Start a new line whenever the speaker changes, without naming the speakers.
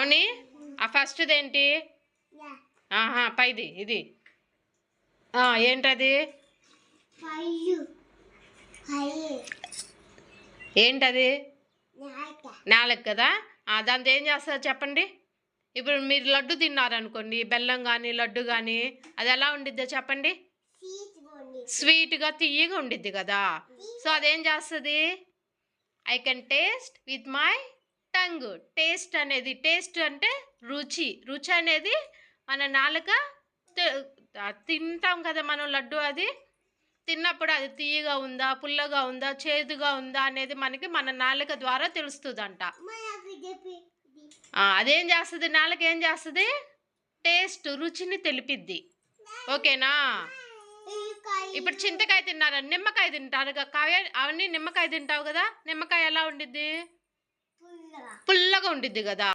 అవని ఆ ఫస్ట్ది ఏంటి? పైది ఇది ఏంటది? ఏంటది? నాలుగు కదా. దాంతో ఏం చేస్తారు చెప్పండి. ఇప్పుడు మీరు లడ్డు తిన్నారనుకోండి, బెల్లం కానీ లడ్డు కానీ, అది ఎలా ఉండిద్దో చెప్పండి. స్వీట్గా తీయగా ఉండిద్ది కదా. సో అదేం చేస్తుంది? I can taste with my tongue. Taste అనేది, టేస్ట్ అంటే రుచి. రుచి అనేది మన నాలుక తింటాం కదా మనం లడ్డు. అది తిన్నప్పుడు అది తీయగా ఉందా, పుల్లగా ఉందా, చేదుగా ఉందా అనేది మనకి మన నాలుక ద్వారా తెలుస్తుందంట. అదేం చేస్తుంది? నాలుక ఏం చేస్తుంది? టేస్ట్, రుచిని తెలిపిద్ది. ఓకేనా? ఇప్పుడు చింతకాయ తిన్నారా, నిమ్మకాయ తింటారు కావ్య. అవన్నీ నిమ్మకాయ తింటావు కదా. నిమ్మకాయ ఎలా ఉండిద్ది? పుల్లగా ఉండిద్ది కదా.